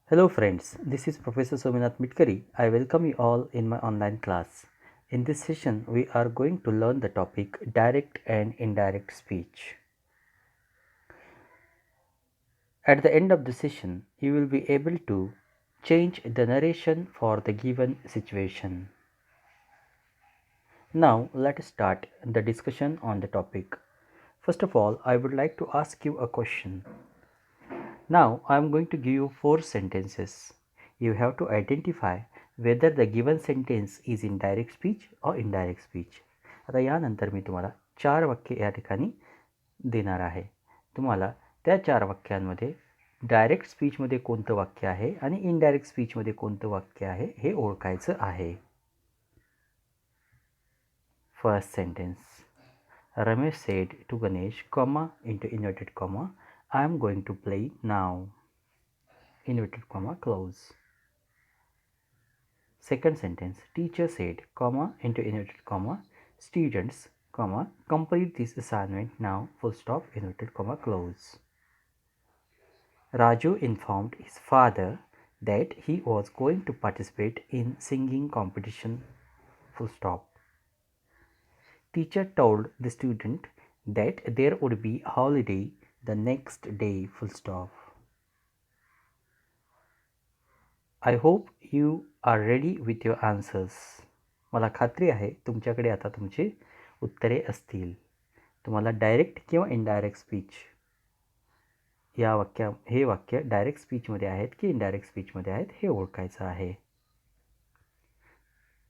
Hello friends, this is Professor Sominath Mitkari. I welcome you all in my online class. In this session, we are going to learn the topic direct and indirect speech. At the end of the session, you will be able to change the narration for the given situation. Now, let us start the discussion on the topic. First of all, I would like to ask you a question. Now, I am going to give you 4 sentences. You have to identify whether the given sentence is in direct speech or indirect speech. आता यानंतर मी तुम्हाला 4 वाक्य या ठिकाणी देणार आहे. तुम्हाला त्या 4 वाक्यांमध्ये डायरेक्ट स्पीचमध्ये कोणतं वाक्य आहे आणि इनडायरेक्ट स्पीचमध्ये कोणतं वाक्य आहे हे ओळखायचं आहे. First sentence. Ramesh said to Ganesh, into inverted comma, I am going to play now. Inverted comma, close. Second sentence. Teacher said, into inverted comma, students, complete this assignment now, full stop, inverted comma, close. Raju informed his father that he was going to participate in singing competition, full stop. Teacher told the student that there would be holiday the next day, full stop. I hope you are ready with your answers. मला खात्री आहे तुमच्याकडे आता तुमची उत्तरे असतील. तुम्हाला direct किंवा इनडायरेक्ट स्पीच हे वाक्य डायरेक्ट स्पीचमध्ये आहेत की इनडायरेक्ट स्पीचमध्ये आहेत हे ओळखायचं आहे.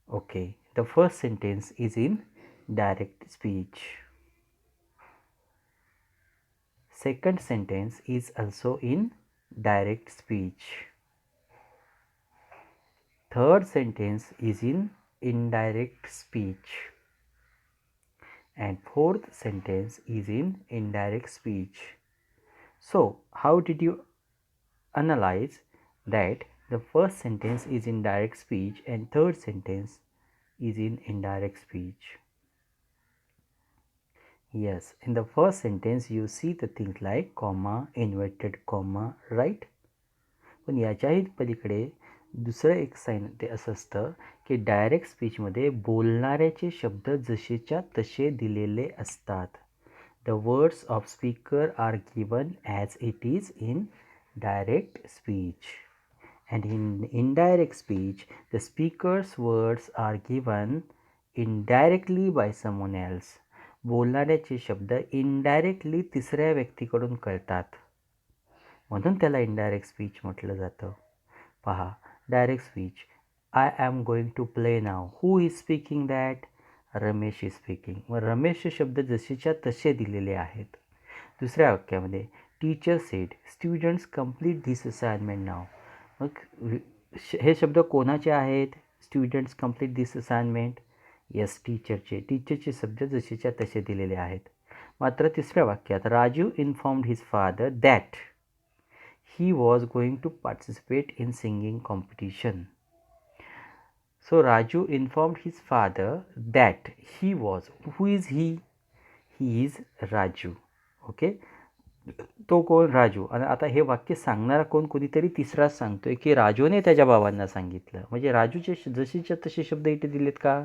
Okay, the first sentence is in direct speech. Second sentence is also in direct speech. Third sentence is in indirect speech. And fourth sentence is in indirect speech. So, how did you analyze that the first sentence is in direct speech and third sentence is in indirect speech? Yes, in the first sentence you see the things like comma, inverted comma, right? पण याच्याही पलीकडे दुसरं एक sine ते असं असतं की direct स्पीचमध्ये बोलणाऱ्याचे शब्द जसेच्या तसे दिलेले असतात. The words of speaker are given as it is in direct speech. And in indirect speech the speaker's words are given indirectly by someone else. बोलणाऱ्याचे शब्द इनडायरेक्टली तिसऱ्या व्यक्तीकडून कळतात, म्हणून त्याला इनडायरेक्ट स्पीच म्हटलं जातं. पहा, direct speech. I am going to play now. Who is speaking that? Ramesh is speaking. मग रमेशचे शब्द जसेच्या तसे दिलेले आहेत. दुसऱ्या वाक्यामध्ये teacher said students complete this assignment now. मग हे शब्द कोणाचे आहेत? Students complete this assignment. Yes, टीचरचे शब्द जसेच्या तसे दिलेले आहेत. मात्र तिसऱ्या वाक्यात Raju informed his father that he was going to participate in singing competition. So Raju informed his father that he was. Who is he? He is Raju. Okay, तो कोण? राजू. आणि आता हे वाक्य सांगणारा कोणीतरी तिसराच सांगतोय की राजूने त्याच्या बाबांना सांगितलं. म्हणजे राजूचे जशीच्या तसे शब्द इथे दिलेत का?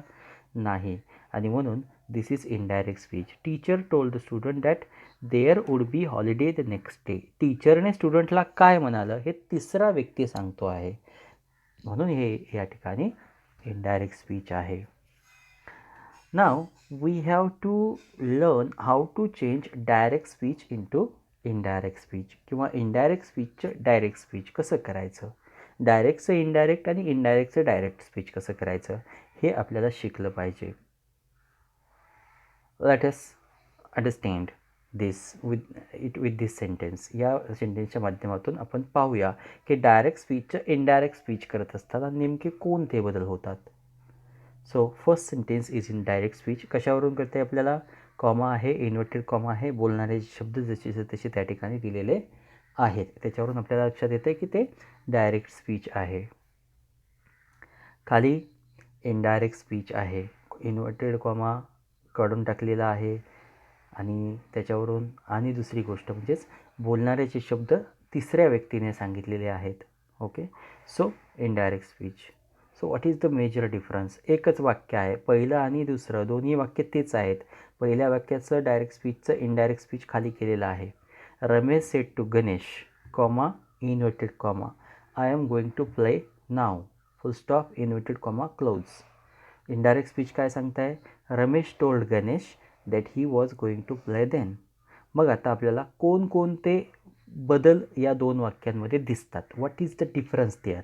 नाही. आणि म्हणून this is indirect speech. Teacher told the student that there would be holiday the next day. टीचरने स्टुडंटला काय म्हणालं हे तिसरा व्यक्ती सांगतो आहे, म्हणून हे या ठिकाणी इनडायरेक्ट स्पीच आहे. Now we have to learn how to change direct speech into indirect speech किंवा इनडायरेक्ट स्पीचचं डायरेक्ट स्पीच कसं करायचं, डायरेक्टचं इनडायरेक्ट आणि इनडायरेक्टचं डायरेक्ट स्पीच कसं करायचं हे आपल्याला शिकलं पाहिजे. Let us understand this with this sentence. या सेंटेन्सच्या माध्यमातून आपण पाहूया की डायरेक्ट स्पीचचं इनडायरेक्ट स्पीच करत असताना नेमके कोणते बदल होतात. So first sentence is in direct speech. कशावरून करते? आपल्याला कॉमा आहे, इन्व्हर्टेड कॉमा आहे, बोलणारे शब्द जसे तसे त्या ठिकाणी दिलेले आहेत, त्याच्यावरून आपल्याला लक्षात येतं की ते डायरेक्ट स्पीच आहे. खाली इनडायरेक्ट स्पीच आहे, इन्व्हर्टेड कॉमा काढून टाकलेला आहे आणि त्याच्यावरून आणि दुसरी गोष्ट म्हणजेच बोलणाऱ्याचे शब्द तिसऱ्या व्यक्तीने सांगितलेले आहेत. Okay. So indirect speech. So what is the major difference? एकच वाक्य आहे, पहिलं आणि दुसरं दोन्ही वाक्य तेच आहेत. पहिल्या वाक्याचं डायरेक्ट स्पीचचं इनडायरेक्ट स्पीच खाली केलेलं आहे. Ramesh said to Ganesh comma inverted comma I am going to play now full stop inverted comma close. Indirect speech काय सांगताय? Ramesh told Ganesh that he was going to play then. मग आता आपल्याला कोणकोणते बदल या दोन वाक्यांमध्ये दिसतात? What is the difference there?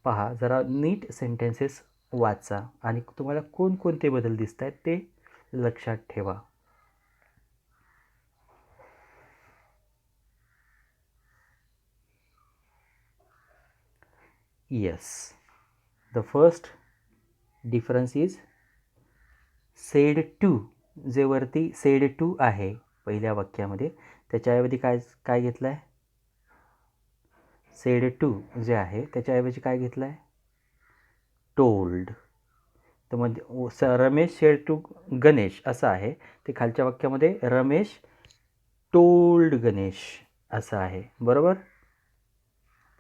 पहा, जरा नीट सेंटेन्सेस वाचा आणि तुम्हाला कोणकोणते बदल दिसत आहेत ते लक्षात ठेवा. Yes, the first difference is said to. जे वरती सेड टू आहे पहिल्या वाक्यामध्ये त्याच्याऐवजी काय काय घेतलं आहे? सेड टू जे आहे त्याच्याऐवजी काय घेतलं आहे? टोल्ड. तर म्हणजे रमेश सेड टू गणेश असं आहे, ते खालच्या वाक्यामध्ये रमेश टोल्ड गणेश असं आहे. बरोबर.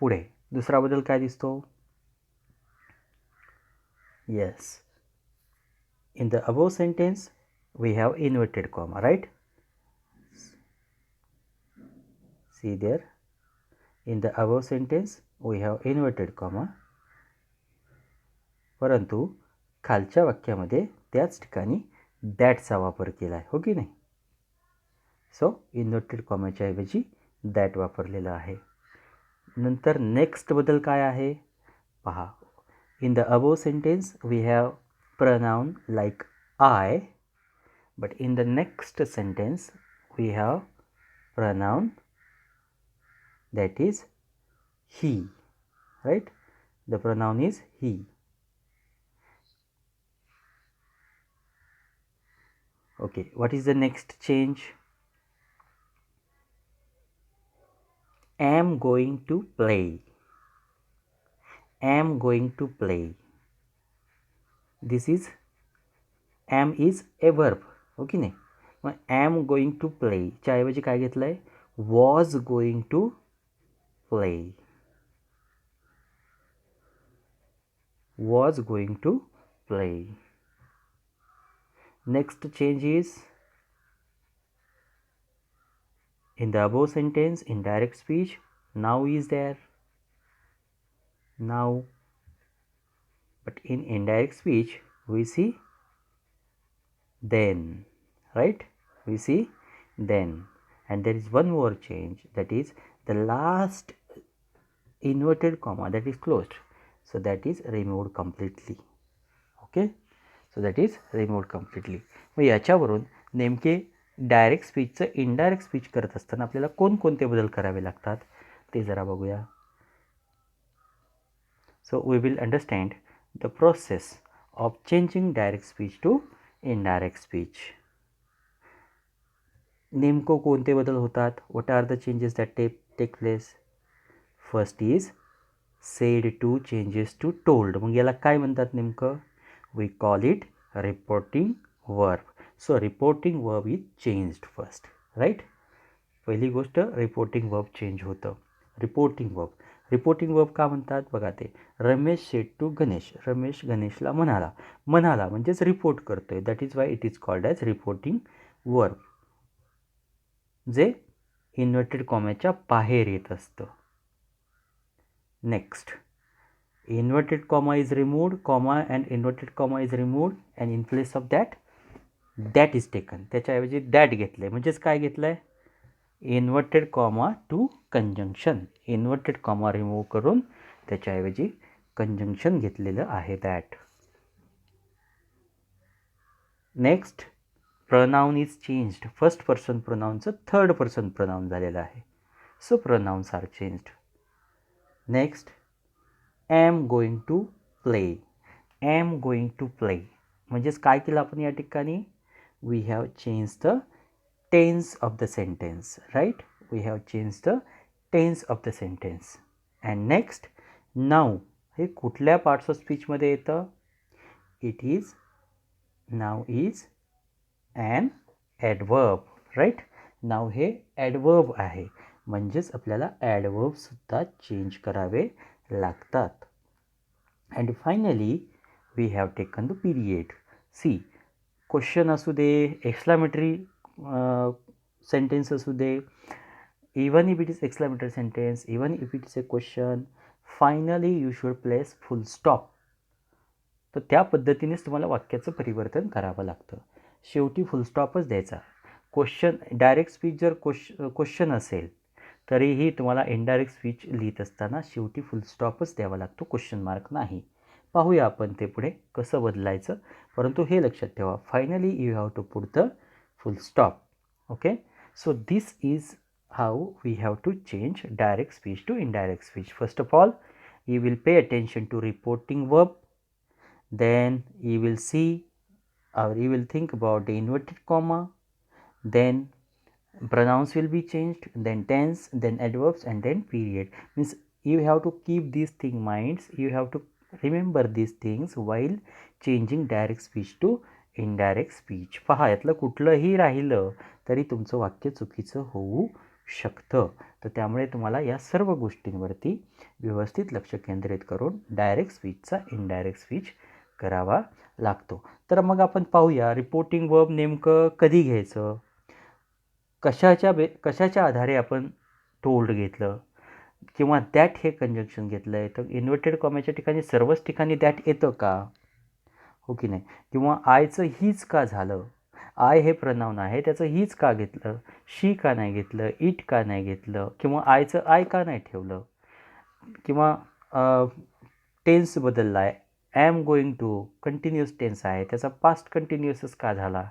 पुढे दुसरा बदल काय दिसतो? Yes, in the above sentence we have inverted comma, right? See there, in the above sentence we have inverted comma, परंतु खालच्या वाक्यामध्ये त्याच ठिकाणी दॅटचा वापर केला आहे, हो की नाही? सो इन्व्हर्टेड कॉमाच्या ऐवजी दॅट वापरलेला आहे. नंतर नेक्स्ट बदल काय आहे पहा. In the above sentence we have pronoun like I, but in the next sentence we have pronoun that is he, right? The pronoun is he. Okay, what is the next change? Am going to play. Am going to play. This is am is a verb, okay नाही? मग am going to play च्या ऐवजी काय घेतलं आहे? was going to play. was going to play. Next change is in the above sentence in direct speech now is there. Now, but in indirect speech we see then, right? We see then, and there is one more change, that is the last inverted comma that is closed, so that is removed completely. Okay, so that is removed completely. मग याच्यावरून नेमके direct स्पीचचं indirect speech करत असताना आपल्याला कोणकोणते बदल करावे लागतात ते जरा बघूया. So we will understand the process of changing direct speech to indirect speech. नेमको कोणते बदल होतात? What are the changes that take place? First is said to changes to told. मग याला काय म्हणतात नेमकं? We call it reporting verb. So reporting verb is changed first, right? पहिली गोष्ट रिपोर्टिंग वर्ब चेंज होतं. Reporting verb. रिपोर्टिंग वर्ब का म्हणतात बघा, ते रमेश सेड टू गणेश. रमेश गणेशला म्हणाला. म्हणाला म्हणजेच रिपोर्ट करतोय. That is why it is called as reporting verb, जे इन्व्हर्टेड कॉमाच्या बाहेर येत असतं. Next, inverted comma is removed, comma and inverted comma is removed and in place of that is taken. त्याच्याऐवजी that घेतलं आहे. म्हणजेच काय घेतलं आहे? Inverted comma two conjunction. Inverted comma remove करून त्याच्याऐवजी कंजंक्शन घेतलेलं आहे, that. Next, pronoun is changed. First person प्रोनाउनचं थर्ड पर्सन प्रोनाउन झालेलं आहे. So pronouns are changed. Next, am going to play. Am going to play म्हणजेच काय केलं आपण या ठिकाणी? We have change the tense of the sentence, right? We have changed the tense of the sentence. And next, now हे कुठल्या parts of स्पीचमध्ये येतं? It is now is an adverb, right? now हे adverb आहे. म्हणजेच आपल्याला ॲडवर्बसुद्धा change करावे लागतात. And finally we have taken the period. See, question असू दे, एक्सक्लामेटरी सेंटेन्स असू दे, even if it is exclamatory sentence, even if it is a question, finally you should place full stop. तर त्या पद्धतीनेच तुम्हाला वाक्याचं परिवर्तन करावं लागतं. शेवटी फुल स्टॉपच द्यायचा. क्वेश्चन डायरेक्ट स्पीच जर क्वेश्चन असेल तरीही तुम्हाला इनडायरेक्ट स्पीच लिहित असताना शेवटी फुल स्टॉपच द्यावा लागतो, क्वेश्चन मार्क नाही. पाहूया आपण ते पुढे कसं बदलायचं, परंतु हे लक्षात ठेवा, finally you have to put the full stop. Okay, so this is how we have to change direct speech to indirect speech. First of all, you will pay attention to reporting verb, then you will see or you will think about the inverted comma, then pronouns will be changed, then tense, then adverbs, and then period. Means you have to keep these things in mind, you have to remember these things while changing direct speech to indirect speech. पहा, यातलं कुठलंही राहिलं तरी तुमचं वाक्य चुकीचं होऊ शकतं. तर त्यामुळे तुम्हाला या सर्व गोष्टींवरती व्यवस्थित लक्ष केंद्रित करून डायरेक्ट स्पीचचा इनडायरेक्ट स्पीच करावा लागतो. तर मग आपण पाहूया रिपोर्टिंग वर्ब नेमकं कधी घ्यायचं, कशाच्या आधारे आपण टोल्ड घेतलं किंवा दॅट हे कंजंक्शन घेतलं आहे. तर इन्व्हर्टेड कॉमाच्या ठिकाणी सर्वच ठिकाणी दॅट येतं का, हो की नाही, किंवा आयचं हीच का झालं, आय हे प्रनाऊन आहे त्याचं हीच का घेतलं, शी का नाही घेतलं, इट का नाही घेतलं, किंवा आयचं आय का नाही ठेवलं, किंवा टेन्स बदलला आहे, I am going to continuous tense आहे त्याचा पास्ट कंटिन्युअसच का झाला,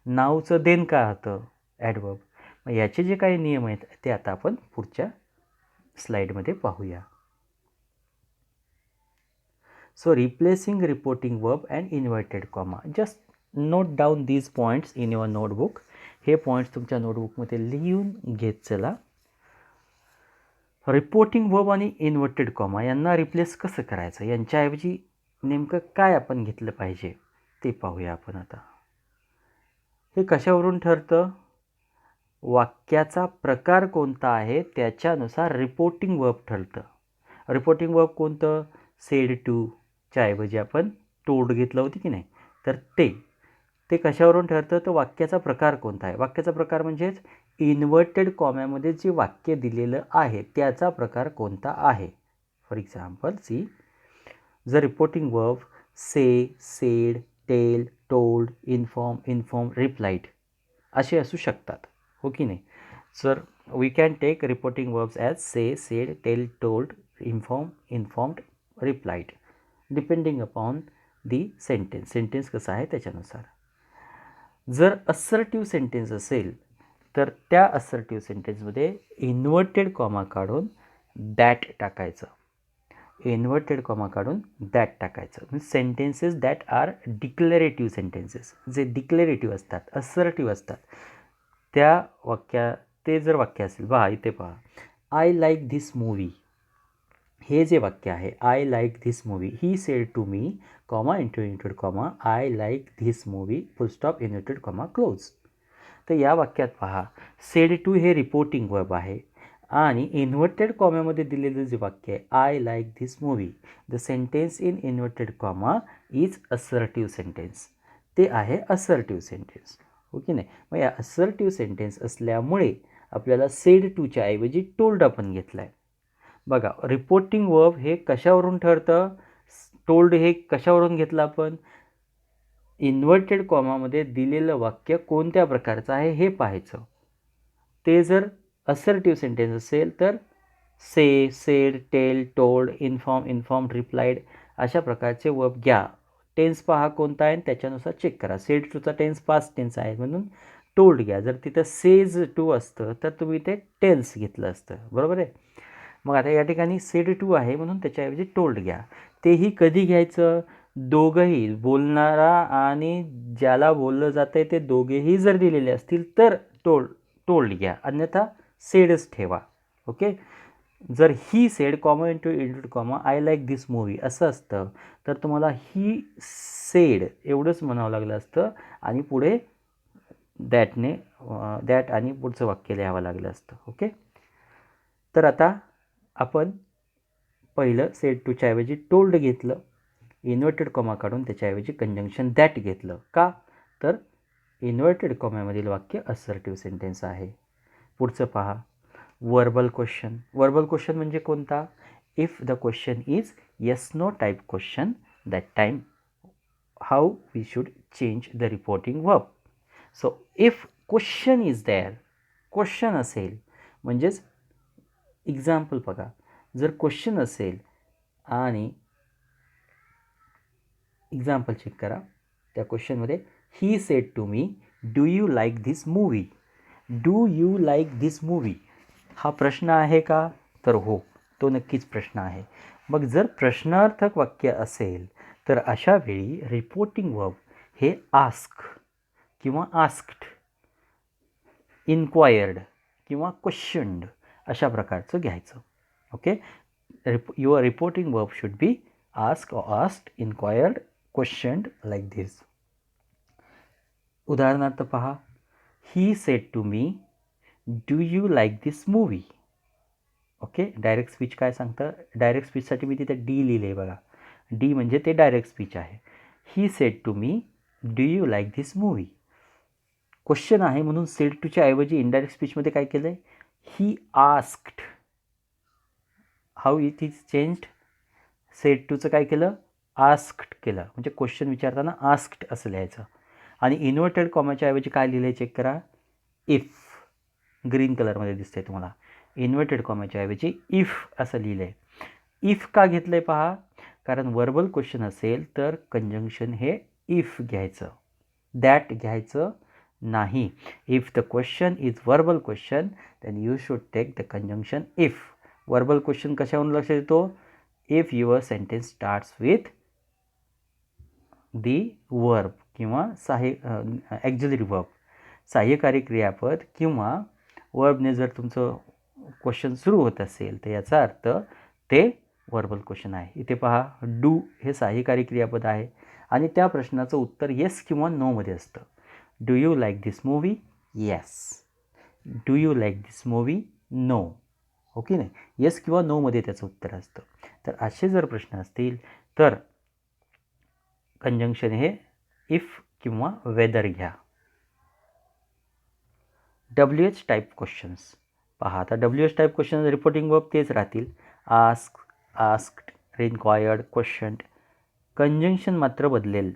नावचं देन का होतं ॲडवर्ब. मग याचे जे काही नियम आहेत ते आता आपण पुढच्या स्लाईडमध्ये पाहूया. So replacing reporting verb and inverted comma. Just note down these points in your notebook. हे पॉईंट्स तुमच्या नोटबुकमध्ये लिहून घेत चला. रिपोर्टिंग वर्ब आणि इन्व्हर्टेड कॉमा यांना रिप्लेस कसं करायचं, यांच्याऐवजी नेमकं काय आपण घेतलं पाहिजे ते पाहूया आपण आता. हे कशावरून ठरतं, वाक्याचा प्रकार कोणता आहे त्याच्यानुसार रिपोर्टिंग वर्ब ठरतं. रिपोर्टिंग वर्ब कोणतं, सेड टूच्या ऐवजी आपण टोल्ड घेतलं होतं की नाही, तर ते कशावरून ठरतं, तर वाक्याचा प्रकार कोणता आहे. वाक्याचा प्रकार म्हणजेच इन्व्हर्टेड कॉम्यामध्ये जे वाक्य दिलेलं आहे त्याचा प्रकार कोणता आहे. For example see, the reporting verb say, said, tell, told, inform, replied असे असू शकतात, हो की नाही. Sir we can take reporting verbs as say, said, tell, told, informed, replied depending upon the sentence कसा आहे त्याच्यानुसार. जर असर्टिव्ह सेंटेन्स असेल तर त्या असर्टिव्ह सेंटेन्समध्ये इन्व्हर्टेड कॉमा काढून दॅट टाकायचं. इन्व्हर्टेड कॉमा काढून दॅट टाकायचं. Sentences that are declarative sentences, जे डिक्लेरेटिव्ह असतात, असर्टिव्ह असतात, ते जर वाक्य असेल, पहा इथे पहा, आय लाईक धिस मूवी, हे जे वाक्य आहे I like this movie, he said to me, comma inverted comma, I like this movie, full stop, inverted comma, close. तर या वाक्यात पहा, सेड टू हे रिपोर्टिंग वर्ब आहे आणि इन्व्हर्टेड कॉम्यामध्ये दिलेलं जे वाक्य आहे I like this movie, the sentence in inverted comma is assertive sentence, ते आहे असर्टिव्ह सेंटेन्स, हो की नाही. मग या असर्टिव्ह सेंटेन्स असल्यामुळे आपल्याला सेड टूच्या ऐवजी टोल्ड आपण घेतला आहे. बघा, रिपोर्टिंग वर्ब हे कशावरून ठरतं, टोल्ड हे कशावरून घेतलं आपण, इन्व्हर्टेड कॉमामध्ये दिलेलं वाक्य कोणत्या प्रकारचं आहे हे पाहायचं. ते जर असर्टिव्ह सेंटेन्स असेल तर say, said, tell, told, inform, replied अशा प्रकारचे वर्ब घ्या. टेन्स पहा कोणता आहे त्याच्यानुसार चेक करा. सेड टूचा टेन्स पास्ट टेन्स आहे म्हणून टोल्ड घ्या. जर तिथं सेज टू असतं तर तुम्ही ते टेन्स घेतलं असतं, बरोबर आहे. मग आता या ठिकाणी सेड टू आहे म्हणून त्याच्याऐवजी टोल्ड घ्या. तेही कधी घ्यायचं, दोघंही, बोलणारा आणि ज्याला बोललं जातं आहे ते दोघेही जर दिलेले असतील तर टोल्ड घ्या, अन्यथा सेडच ठेवा. ओके. जर he said comma inverted comma I like this movie असं असतं तर तुम्हाला ही सेड एवढंच म्हणावं लागलं असतं आणि पुढे दॅट आणि पुढचं वाक्य लिहावं लागलं असतं. ओके. तर आता आपण पहिलं सेड टूच्या ऐवजी टोल्ड घेतलं, इन्व्हर्टेड कॉमा काढून त्याच्याऐवजी कंजंक्शन दॅट घेतलं. का? तर इन्व्हर्टेड कॉम्यामधील वाक्य असर्टिव्ह सेंटेन्स आहे. पुढचं पहा, वर्बल क्वेश्चन. वर्बल क्वेश्चन म्हणजे कोणता? If the question is yes no type question, that time how we should change the reporting verb. So if question is there, question असेल म्हणजेच एक्झाम्पल बघा, जर क्वेश्चन असेल आणि एक्झाम्पल चेक करा, त्या क्वेश्चनमध्ये he said to me, do you like this movie. Do you like this movie हा प्रश्न आहे का? तर हो, तो नक्कीच प्रश्न आहे. मग जर प्रश्नार्थक वाक्य असेल तर अशा वेळी रिपोर्टिंग वर्ब हे आस्क किंवा आस्क्ड, इन्क्वायर्ड किंवा क्वेश्चन्ड अशा प्रकारचं घ्यायचं. Okay, your reporting verb should be ask or asked, inquired, questioned like this. उदाहरणार्थ पहा, he said to me, do you like this movie. Okay, direct speech काय सांगतं? डायरेक्ट स्पीचसाठी मी तिथे डी लिहिले आहे बघा. डी म्हणजे ते डायरेक्ट स्पीच आहे. He said to me, do you like this movie. Question आहे म्हणून सेड टूच्या ऐवजी इनडायरेक्ट स्पीचमध्ये काय केलं आहे? He asked. How it is changed? Said टूचं काय केलं? आस्क्ड केलं. म्हणजे क्वेश्चन विचारताना आस्क्ड असं लिहायचं. आणि इन्व्हर्टेड कॉमाच्या ऐवजी काय लिहिलं आहे चेक करा, इफ. ग्रीन कलरमध्ये दिसतंय तुम्हाला. इन्व्हर्टेड कॉमाच्या ऐवजी इफ असं लिहिलं आहे. इफ का घेतलं आहे पहा, कारण वर्बल क्वेश्चन असेल तर कंजंक्शन हे इफ घ्यायचं, दॅट घ्यायचं नाही. If the question is verbal question then you should take the conjunction if. Verbal question कशावरून लक्षात येतो? If your sentence starts with the verb किंवा ॲक्झिलरी वर्ब, सहाय्यकारी क्रियापद किंवा वर्बने जर तुमचं क्वेश्चन सुरू होत असेल तर याचा अर्थ ते वर्बल क्वेश्चन आहे. इथे पहा, डू हे सहाय्यकारी क्रियापद आहे आणि त्या प्रश्नाचं उत्तर येस किंवा नोमध्ये असतं. Do you like this movie? Yes. Do you like this movie? No. Okay नाही, येस किंवा नोमध्ये त्याचं उत्तर असतं. तर असे जर प्रश्न असतील तर कंजंक्शन हे इफ किंवा वेदर घ्या. WH टाईप क्वेश्चन्स पहा. आता WH type question reporting verb तेच राहतील, ask, asked, enquired, questioned. Conjunction मात्र बदलेल.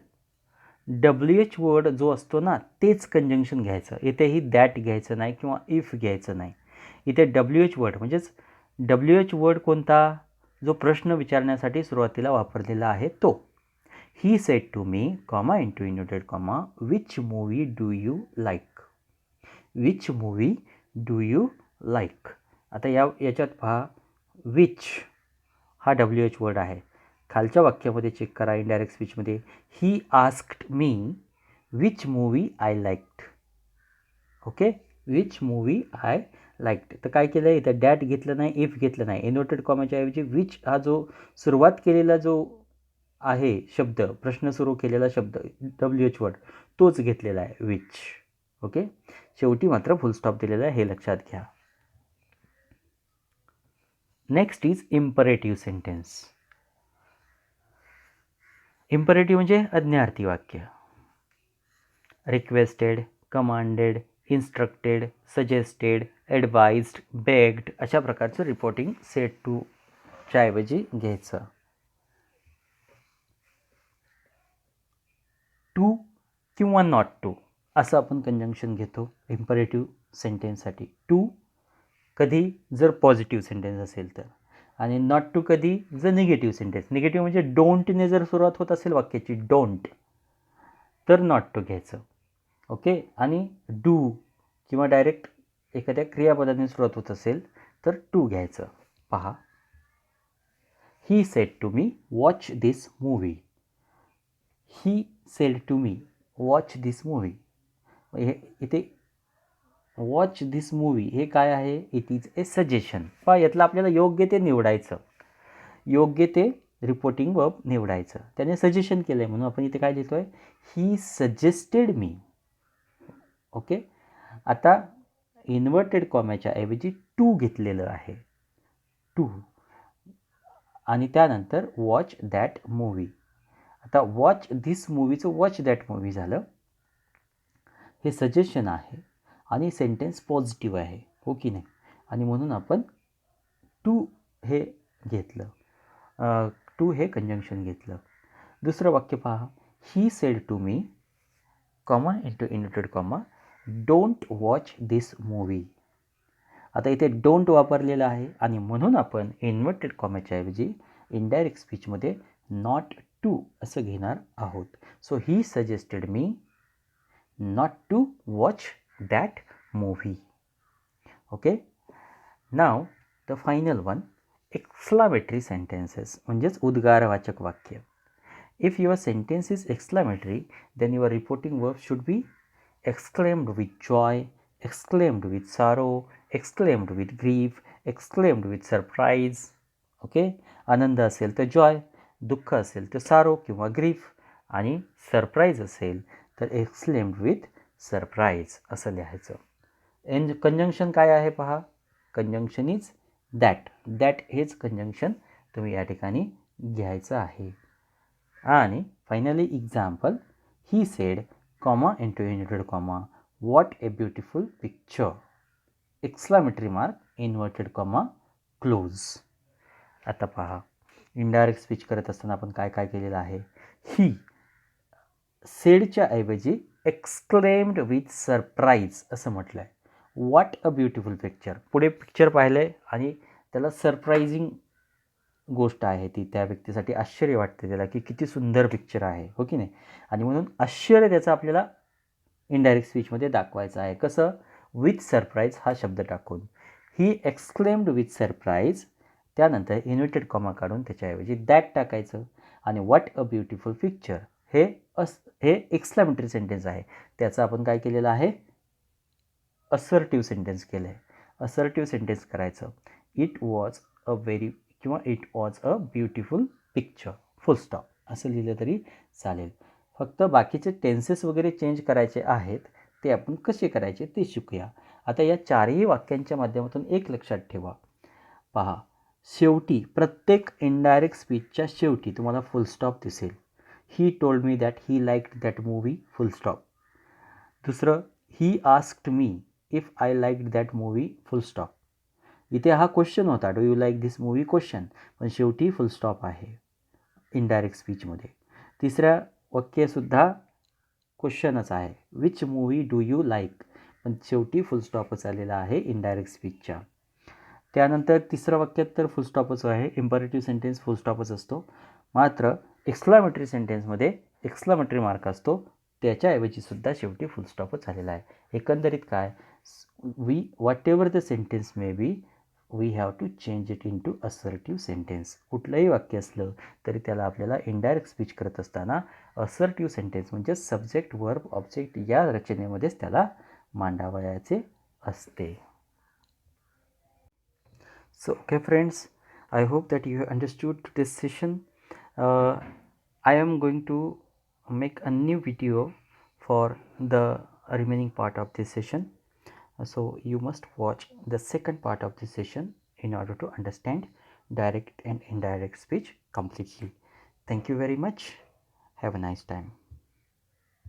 WH वर्ड जो असतो ना तेच कंजंक्शन घ्यायचं. इथेही दॅट घ्यायचं नाही किंवा इफ घ्यायचं नाही. इथे WH वर्ड म्हणजेच WH वर्ड कोणता? जो प्रश्न विचारण्यासाठी सुरुवातीला वापरलेला आहे तो. He said to me, comma into inverted comma, which movie do you like. Which movie do you like. आता याच्यात पहा, विच हा WH वर्ड आहे. खालच्या वाक्यामध्ये चेक करा, इनडायरेक्ट स्पीचमध्ये, he asked me which movie I liked. Okay, which movie I liked. तर काय केलं आहे, इथं डॅट घेतलं नाही, इफ घेतलं नाही. इन्व्हर्टेड कॉमाच्या ऐवजी विच हा जो सुरुवात केलेला जो आहे शब्द, प्रश्न सुरू केलेला शब्द WH वर्ड तोच घेतलेला आहे, विच. ओके, शेवटी मात्र फुल स्टॉप दिलेला आहे, हे लक्षात घ्या. Next is imperative sentence. Imperative म्हणजे आज्ञार्थी वाक्य. Requested, commanded, instructed, suggested, advised, begged अशा प्रकारचं रिपोर्टिंग सेड टूच्या ऐवजी घ्यायचं. टू किंवा नॉट टू असं आपण कंजंक्शन घेतो इम्परेटिव्ह सेंटेन्ससाठी. टू कधी जर पॉझिटिव्ह सेंटेन्स असेल तर, आणि नॉट टू कधी जर निगेटिव्ह सेंटेन्स. निगेटिव्ह म्हणजे डोंटने जर सुरुवात होत असेल वाक्याची, डोंट, तर नॉट टू घ्यायचं. ओके, आणि डू किंवा डायरेक्ट एखाद्या क्रियापदाने सुरुवात होत असेल तर टू घ्यायचं. पहा, he said to me watch this movie. He said to me watch this movie. हे इथे वॉच दिस मूवी हे काय आहे? It is a suggestion. पहा, यातलं आपल्याला योग्य ते निवडायचं, योग्य ते रिपोर्टिंग वर्ब निवडायचं. त्याने सजेशन केलं आहे म्हणून आपण इथे काय लिहितो आहे, ही सजेस्टेड मी. ओके, आता इन्व्हर्टेड कॉम्याच्या ऐवजी टू घेतलेलं आहे. टू आणि त्यानंतर वॉच दॅट मूवी. आता वॉच धिस मूवीचं वॉच दॅट मूवी झालं. हे सजेशन आहे आणि सेंटेन्स पॉझिटिव्ह आहे, हो की नाही? आणि म्हणून आपण टू हे घेतलं, टू हे कंजंक्शन घेतलं. दुसरं वाक्य पहा, he said to me comma into inverted comma don't watch this movie. आता इथे डोंट वापरलेलं आहे आणि म्हणून आपण इन्व्हर्टेड कॉमाच्या ऐवजी इनडायरेक्ट स्पीचमध्ये नॉट टू असं घेणार आहोत. So he suggested me not to watch that movie. Okay, now the final one, exclamatory sentences म्हणजेच उद्गारवाचक वाक्य. If your sentence is exclamatory, then your reporting verb should be exclaimed with joy, exclaimed with sorrow, exclaimed with grief, exclaimed with surprise. Okay, आनंद असेल तर Joy, दुःख असेल तर सारो किंवा ग्रीफ आणि सरप्राईज असेल तर एक्सक्लेम्ड विथ सरप्राईज असं लिहायचं. कंजंक्शन काय आहे पहा, कंजंक्शन इज दॅट. दॅट हेच कंजंक्शन तुम्ही या ठिकाणी घ्यायचं आहे. आणि finally example, he said comma into inverted comma what A beautiful picture, exclamatory mark inverted comma close. आता पहा, इनडायरेक्ट स्पीच करत असताना आपण काय काय केलेलं आहे. ही सेडच्या ऐवजी एक्सक्लेम्ड विथ सरप्राईज असं म्हटलं आहे. व्हॉट अ ब्युटिफुल पिक्चर, पुढे पिक्चर पाहिलं आहे आणि त्याला सरप्रायझिंग गोष्ट आहे ती, त्या व्यक्तीसाठी आश्चर्य वाटते त्याला की किती सुंदर पिक्चर आहे, हो की नाही? आणि म्हणून आश्चर्य त्याचं आपल्याला इनडायरेक्ट स्पीचमध्ये दाखवायचं आहे. कसं? विथ सरप्राईज हा शब्द टाकून. ही एक्सक्लेम्ड विथ सरप्राईज, त्यानंतर इन्व्हर्टेड कॉमा काढून त्याच्याऐवजी दॅट टाकायचं आणि व्हॉट अ ब्युटिफुल पिक्चर हे एक्सक्लामेटरी सेंटेन्स आहे. त्याचं आपण काय केलेलं आहे, असर्टिव्ह सेंटेन्स केलं आहे. असर्टिव्ह सेंटेन्स करायचं, इट वॉज अ व्हेरी किंवा it was a beautiful picture, full stop असं लिहिलं तरी चालेल. फक्त बाकीचे टेन्सेस वगैरे चेंज करायचे आहेत, ते आपण कसे करायचे ते शिकूया. आता या चारही वाक्यांच्या माध्यमातून एक लक्षात ठेवा. पहा, शेवटी प्रत्येक इनडायरेक्ट स्पीचच्या शेवटी तुम्हाला फुल स्टॉप दिसेल. He told me that he liked that movie, full stop. दुसरं, he asked me if I liked that movie, full stop. इथे हा क्वेश्चन होता, do you like this movie question, पण शेवटी फुल स्टॉप आहे इनडायरेक्ट स्पीचमध्ये. तिसऱ्या वाक्यसुद्धा क्वेश्चनच आहे, which movie do you like, पण शेवटी फुल स्टॉपच आलेला आहे इनडायरेक्ट स्पीचच्या. त्यानंतर तिसरं वाक्यात तर फुल स्टॉपच आहे, इम्परेटिव्ह सेंटेन्स फुल स्टॉपच असतो. मात्र एक्सक्लामेटरी सेंटेन्समध्ये एक्सक्लामेटरी मार्क असतो, त्याच्याऐवजी सुद्धा शेवटी फुल स्टॉपच आलेला आहे. एकंदरीत काय, whatever the sentence may be, we have to change it into assertive sentence. कुठलंही वाक्य असलं तरी त्याला आपल्याला इनडायरेक्ट स्पीच करत असताना असर्टिव्ह सेंटेन्स म्हणजे सब्जेक्ट वर्ब ऑब्जेक्ट या रचनेमध्येच त्याला मांडावयाचे असते. So okay friends, I hope that you have understood this session. I am going to make a new video for the remaining part of this session. So you must watch the second part of this session in order to understand direct and indirect speech completely. Thank you very much. Have a nice time.